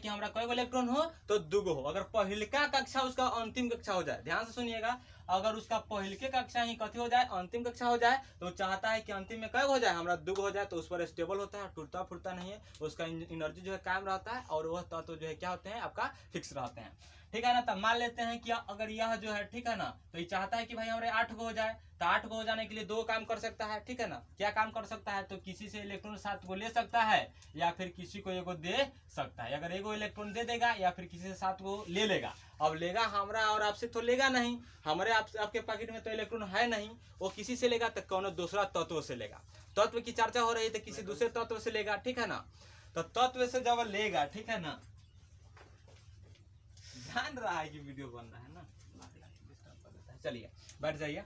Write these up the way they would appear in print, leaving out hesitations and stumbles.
कि हमारा कई इलेक्ट्रॉन हो तो दुगो हो। अगर पहिलका कक्षा उसका अंतिम कक्षा हो जाए, ध्यान से सुनिएगा, अगर उसका पहिलके कक्षा ही कथी हो जाए, अंतिम कक्षा हो जाए, तो चाहता है कि अंतिम में कई हो जाए, हमारा दुगो हो जाए, तो उस पर स्टेबल होता है, टूटता फूटता नहीं है, उसका एनर्जी जो है कायम रहता है, और वह तत्व जो है क्या होते हैं आपका फिक्स रहते हैं। ठीक है ना। तब मान लेते हैं कि अगर यह जो है, ठीक है ना, तो ये चाहता है कि भाई हमारे 8 गो हो जाए, तो 8 गो हो जाने के लिए 2 काम कर सकता है। ठीक है ना, क्या काम कर सकता है, तो किसी से इलेक्ट्रॉन 7 गो ले सकता है, या फिर किसी को एगो दे सकता है। अगर एगो इलेक्ट्रॉन दे देगा या फिर किसी से 7 गो ले लेगा। अब लेगा हमरा और आपसे तो लेगा नहीं, हमारे आपके पॉकेट में तो इलेक्ट्रॉन है नहीं, वो किसी से लेगा तो कौन दूसरा तत्व से लेगा। तत्व की चर्चा हो रही है तो किसी दूसरे तत्व से लेगा। ठीक है ना, तो तत्व से जब लेगा, ठीक है ना, जान रहा है कि वीडियो बन रहा है ना, चलिए बैठ जाइए।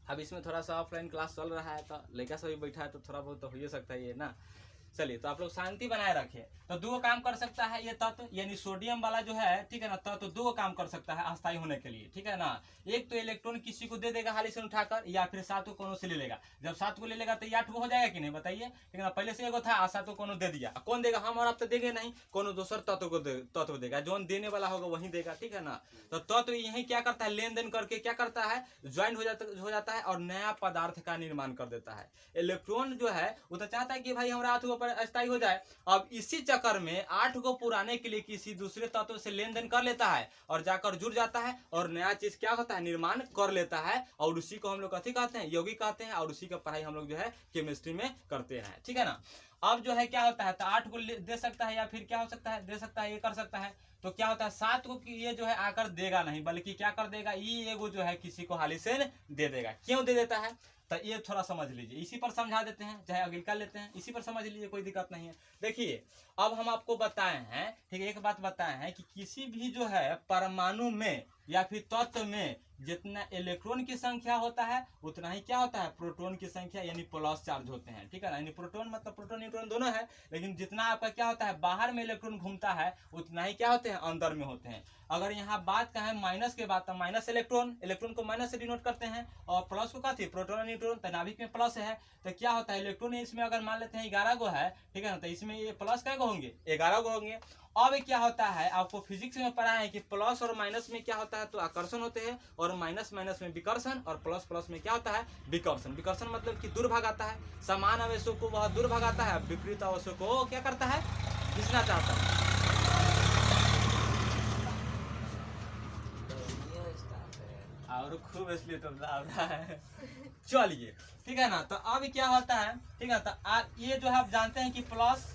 अब इसमें थोड़ा सा ऑफलाइन क्लास चल रहा है, तो लड़का सभी बैठा है, तो थोड़ा बहुत तो हो ही सकता है ये ना। चलिए, तो आप लोग शांति बनाए रखिए। तो दो काम कर सकता है ये तत्व, यानी सोडियम वाला जो है, ठीक है ना, तत्व दो काम कर सकता है अस्थायी होने के लिए। ठीक है ना, एक तो इलेक्ट्रॉन किसी को दे देगा हाली से उठाकर, या फिर 7 को कोनो से ले लेगा। जब 7 को ले लेगा तो ये 8 को हो जाएगा कि नहीं, बताइए। ठीक है ना, पहले से एगो था, 7 को कोनो दे दिया, कौन देगा, हम और आप तो देंगे नहीं, कोनो दूसर तत्व देगा, जो देने वाला होगा वही देगा। ठीक है ना, तो तत्व यही क्या करता है, लेन देन करके क्या करता है, ज्वाइंट हो जाता है और नया पदार्थ का निर्माण कर देता है। इलेक्ट्रॉन जो है वो तो चाहता है कि भाई हमारा 8 पर अस्थायी हो जाए। अब इसी चक्कर में 8 को पुराने के लिए किसी दूसरे तत्व से लेन देन कर लेता है और जाकर जुड़ जाता है, और नया चीज क्या होता है, निर्माण कर लेता है, और उसी को हम लोग कथी कहते हैं, यौगिक कहते हैं, और उसी का पढ़ाई हम लोग जो है केमिस्ट्री में करते हैं। ठीक है ना। अब जो है क्या होता है, तो 8 को दे सकता है, या फिर क्या हो सकता है, दे सकता है, ये कर सकता है। तो क्या होता है, 7 को ये जो है आकर देगा नहीं, बल्कि क्या कर देगा, ये एगो जो है किसी को हाली से दे देगा। क्यों दे देता है, तो ये थोड़ा समझ लीजिए, इसी पर समझा देते हैं, चाहे अगली कर लेते हैं, इसी पर समझ लीजिए, कोई दिक्कत नहीं है। देखिए, अब हम आपको बताए हैं, ठीक है, एक बात बताए हैं कि किसी भी जो है परमाणु में या फिर तत्व में जितना इलेक्ट्रॉन की संख्या होता है, उतना ही क्या होता है, प्रोटॉन की संख्या, यानी प्लस चार्ज होते हैं। ठीक है ना, यानी प्रोटॉन मतलब प्रोटॉन न्यूट्रॉन दोनों है, लेकिन जितना आपका क्या होता है, बाहर में इलेक्ट्रॉन घूमता है, उतना ही क्या होते हैं, अंदर में होते हैं। अगर यहाँ बात कहें माइनस के बाद, तो माइनस इलेक्ट्रॉन को माइनस से डिनोट करते हैं, और प्लस को कहते हैं प्रोटॉन न्यूट्रॉन, तो नाभिक में प्लस है, तो क्या होता है, इलेक्ट्रॉन इसमें अगर मान लेते हैं 11 गो है, ठीक है ना, तो इसमें ये प्लस कै गो होंगे, 11 गो होंगे। अब क्या होता है, आपको फिजिक्स में पढ़ा है कि प्लस और माइनस में क्या होता है, तो आकर्षण होते हैं, और माइनस माइनस में विकर्षण, और प्लस प्लस में क्या होता है, विकर्षण। विकर्षण मतलब कि दूर भगाता है, समान आवेशों को वह दूर भगाता है, विपरीत आवेशों को क्या करता है, खींचना चाहता है। और खूब इसलिए तो रहा है। चलिए, ठीक है ना, तो अब क्या होता है, ठीक है, तो ये जो है आप जानते हैं कि प्लस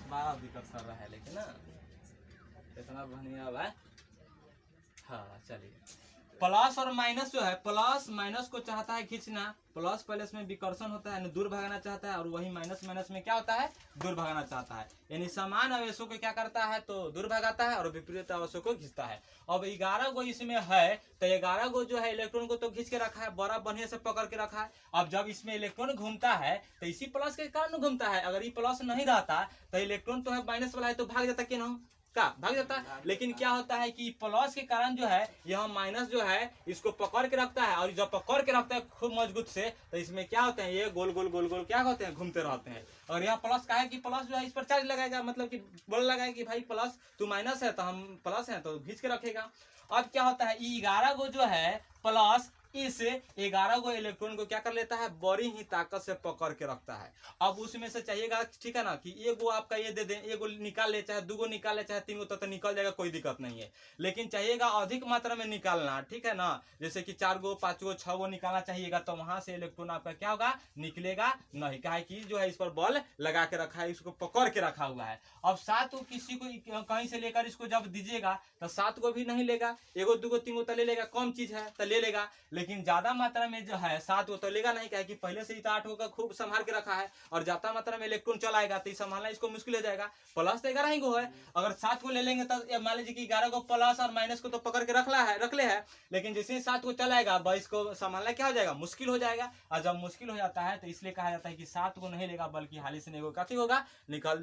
बड़ा दिक्कत कर रहा है, लेकिन ना इतना बढ़िया है। हाँ चलिए, प्लस और माइनस जो है, प्लस माइनस को चाहता है खींचना, प्लस प्लस में विकर्षण होता है, यानी दूर भगाना चाहता है, और वही माइनस माइनस में क्या होता है, दूर भगाना चाहता है। यानी समान आवेशों को क्या करता है, तो दूर भगाता है, और विपरीत आवेशों को खींचता है। अब 11 गो इसमें है, तो 11 गो जो है इलेक्ट्रॉन को तो खींच के रखा है, बड़ा बढ़िया से पकड़ के रखा है। अब जब इसमें इलेक्ट्रॉन घूमता है, तो इसी प्लस के कारण घूमता है। अगर ये प्लस नहीं रहता तो इलेक्ट्रॉन तो है माइनस वाला है, तो भाग जाता क्यों ना, का भाग जाता है। लेकिन क्या होता है कि प्लस के कारण जो है, यह माइनस जो है इसको पकड़ के रखता है, और जब पकड़ के रखता है खूब मजबूत से, तो इसमें क्या होते हैं, ये गोल गोल गोल गोल क्या होते हैं, घूमते रहते हैं। और यह प्लस का है कि प्लस जो है इस पर चार्ज लगाएगा, मतलब कि बोल लगाएगा कि भाई प्लस तू माइनस है तो हम प्लस है, तो खींच के रखेगा। अब क्या होता है, 11 गो जो है प्लस इस 11 गो इलेक्ट्रॉन को क्या कर लेता है, बड़ी ही ताकत से पकड़ के रखता है। अब उसमें से चाहिएगा, ठीक है ना, कि एगो आपका ये दे दें, एगो निकाल ले, चाहे 2 गो निकाल ले, चाहे 3 गो, तो निकल जाएगा, कोई दिक्कत नहीं है। लेकिन चाहिएगा अधिक मात्रा में निकालना, ठीक है ना, जैसे कि 4 गो 5 गो 6 गो निकालना चाहिएगा, तो वहां से इलेक्ट्रॉन आपका क्या होगा, निकलेगा नहीं। क्या है कि जो है इस पर बल लगा के रखा है, इसको पकड़ के रखा हुआ है। अब 7 को किसी को कहीं से लेकर इसको जब दीजिएगा, तो 7 को भी नहीं लेगा, एगो 2 गो 3 गो तो ले लेगा, कम चीज है तो ले लेगा। लेकिन ज्यादा मात्रा में जो है 7 गो तो लेगा नहीं, क्या है कि पहले से ही तो 8 गो का खूब संभाल के रखा है, और ज्यादा मात्रा में इलेक्ट्रॉन चला आएगा तो संभालना इसको मुश्किल हो जाएगा। प्लस तो 11 ही गो है, अगर 7 को ले लेंगे तो मान लीजिए कि 11 गो प्लस और माइनस को तो पकड़ के रख ले है, लेकिन जैसे ही 7 को चलाएगा, 22 को संभालना क्या हो जाएगा, मुश्किल हो जाएगा। और जब मुश्किल हो जाता है तो इसलिए कहा जाता है कि 7 को नहीं लेगा, बल्कि हाली से एगो काफी होगा, निकाल